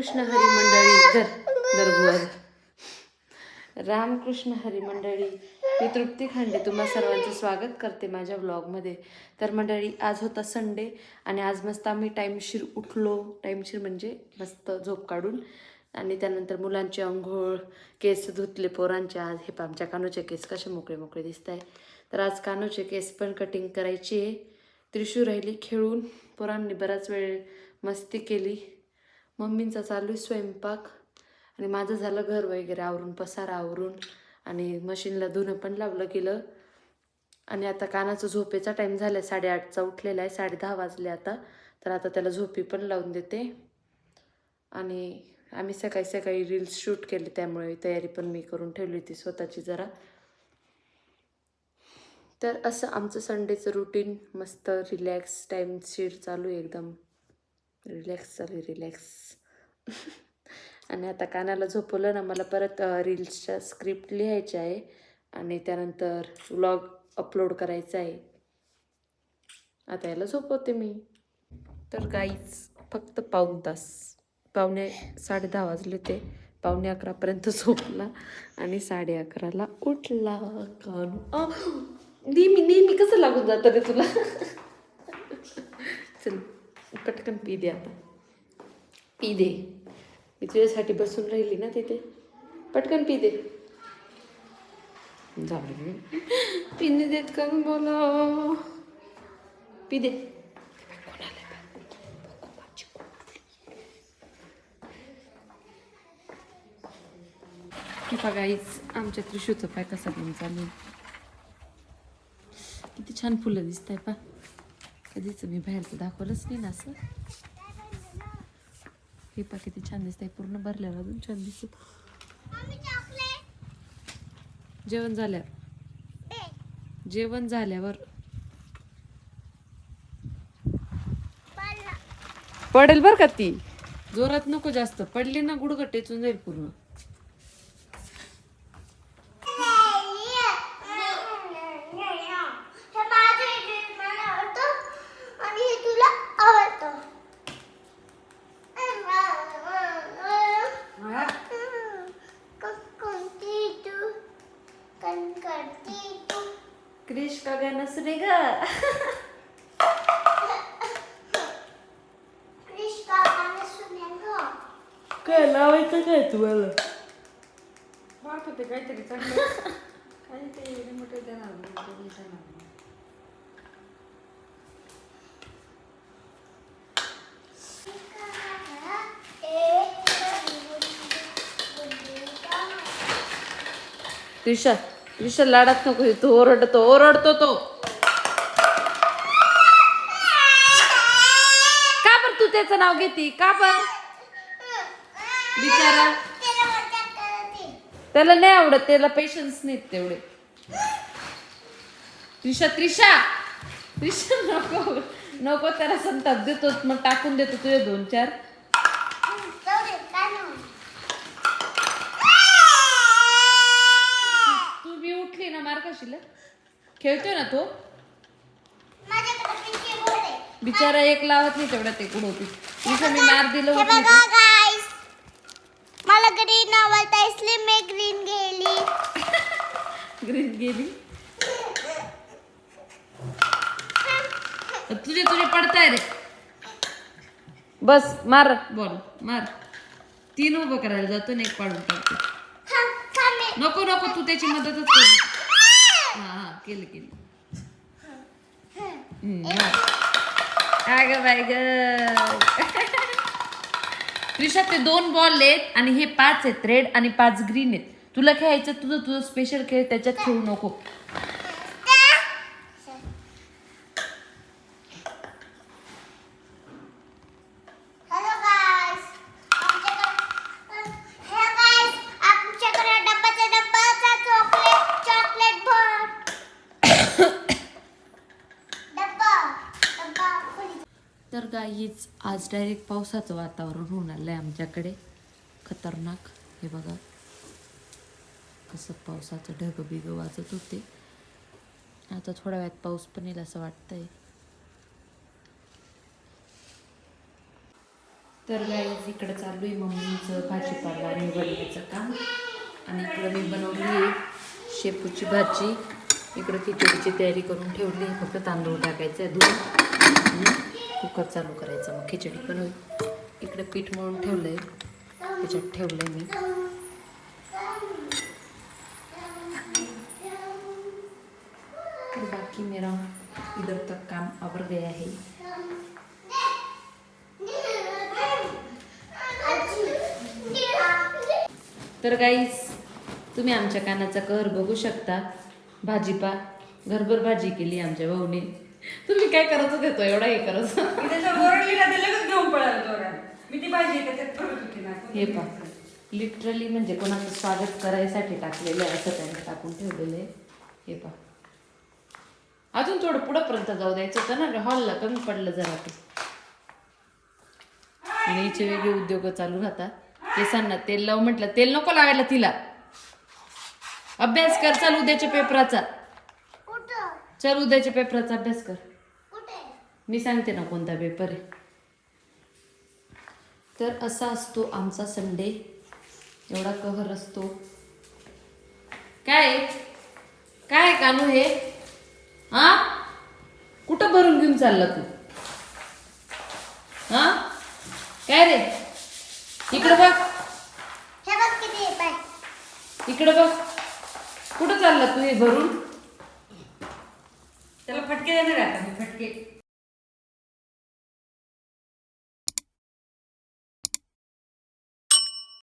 रामकृष्ण हरी मंडळी दरबुवाज रामकृष्ण हरी मंडळी, मी तृप्ती खांडे तुम्हा सर्वांचं स्वागत करते माझ्या ब्लॉगमध्ये. तर मंडळी, आज होता संडे आणि आज मस्त आम्ही टाईमशीर उठलो. टाईमशीर म्हणजे मस्त झोप काढून, आणि त्यानंतर मुलांची अंघोळ, केस धुतले पोरांचे. आज हे आमच्या कानूचे केस कसे मोकळे मोकळे दिसत आहे. तर आज कानूचे केस पण कटिंग करायची आहे. त्रिशू राहिली खेळून, पोरांनी बराच वेळ मस्ती केली. मम्मींचा चालू आहे स्वयंपाक आणि माझं झालं घर वगैरे आवरून, पसारा आवरून, आणि मशीनला धुणं पण लावलं गेलं. आणि आता कानाचा झोपेचा टाईम झाला आहे, 8:30चा उठलेला आहे, 10:30 वाजले आता. तर आता त्याला झोपी पण लावून देते. आणि आम्ही सकाळी सकाळी रील्स शूट केले, त्यामुळे तयारी पण मी करून ठेवली होती स्वतःची जरा. तर असं आमचं संडेचं रुटीन मस्त रिलॅक्स टाईमशीर चालू आहे, एकदम रिलॅक्स चालू आहे, रिलॅक्स. आणि आता कानाला झोपवलं ना, मला परत रील्सच्या स्क्रिप्ट लिहायच्या आहे आणि त्यानंतर व्लॉग अपलोड करायचा आहे. आता याला झोपवते मी. तर गाईच फक्त पाऊण तास, 10:30 वाजले ते, 10:45पर्यंत झोपला आणि 11:30ला उठला. कानू नेहमी कसं लागून जातं रे तुला. चल पटकन पी दे, आता पी दे. मी तुझ्यासाठी बसून राहिली ना तिथे, पटकन पी दे. झालं पिणे देत का बोला, पी दे. गाईच आमच्या त्रिशूचं पाय कसा घेऊन चालू, किती छान फुलं दिसत आहे पा. कधीच मी बाहेरचं दाखवलंच नाही ना असं. हे पा किती छान दिसत आहे, पूर्ण भरल्यावर अजून छान दिसत. जेवण झाल्यावर पडेल बर का, ती जोरात नको जास्त, पडली ना गुडघं टेचून जाईल पूर्ण. क्रिश का गाणं सुने ग. काय लावायचं काय तुम्हाला? वाटत होते काहीतरी चांगलं. काहीतरी रिमोट देणार. त्रिशा लाडात नको, तो ओरडतो तो. का बर तू त्याचं नाव घेती, का बर? बिचारा त्याला नाही आवडत, त्याला पेशन्स नाहीत तेवढे. त्रिशा नको त्याला संताप देतो, मग टाकून देतो तुझे 2-4. तू मी उठली ना मार खाशील. खेळतोय ना तो बिचारा, एक लावत नाही तेवढा ते कुडवती. मी मार दिलं होतं. मला ग्रीन आवडतं, इसलिए मैं ग्रीन गेली. ग्रीन गेली. तुझे पडताय रे. बस मार, बॉल मार. 3 उभं करायला जातो ना, 1 पाडून टाकतो. नको तू त्याची मदतच कर. हा केली. अगं बाय ग. त्रिशा, ते 2 बॉल आहेत आणि हे 5 आहेत रेड आणि 5 ग्रीन आहेत. तुला खेळायचं तुझं स्पेशल खेळ, त्याच्यात खेळू नको. तर गाईच आज डायरेक्ट पावसाचं वातावरण होऊन आलंय आमच्याकडे, खतरनाक. हे बघा कसं पावसाचं ढग बिग वाजत होते. आता थोड्या वेळात पाऊस पण येईल असं वाटतंय. तर गाईज इकडं चालू आहे मम्मीचं भाजीपाला निवडण्याचं काम. आणि इकडं मी बनवली आहे शेपूची भाजी. इकडं खिचडीची तयारी करून ठेवली आहे. फक्त तांदूळ टाकायचं आहे धुवून आणि कुकर चालू करायचं, मग खिचडी पण होईल. इकडं पीठ मळून ठेवलं आहे, त्याच्यात ठेवलं आहे मी. और बाकी मेरा इधर तक काम अवर गया है. तर गाईस तुम्ही आमच्या कानाचा कहर बघू शकता. भाजीपा घरभर भाजी केली आमच्या भाऊने. तुम्ही काय करत होते तो एवढा हे करत? हे पा लिटरली म्हणजे कोणाचं स्वागत करायसाठी टाकलेलं आहे असं त्यांनी टाकून ठेवलेलं आहे. हे पा अजून थोडं पुढंपर्यंत जाऊ द्यायचं होतं ना, हॉलला कमी पडलं जरा ते. आणि हिचे वेगळे उद्योग चालू राहतात. केसांना तेल लावू म्हटलं, तेल नको लावायला तिला. अभ्यास कर, चल उद्याच्या पेपराचा. चल उद्याच्या पेपराचा अभ्यास कर. मी सांगते ना कोणता पेपर आहे. तर असा असतो आमचा संडे. एवढा कहर असतो. काय काय कानू हे? हा कुठं भरून घेऊन चालला तू? हा काय रे? इकडं बघ, हे बघ किती आहे पाय. इकडं बघ. कुठं चालला तू हे भरून? त्याला फटके देणार आहे आता मी, फटके.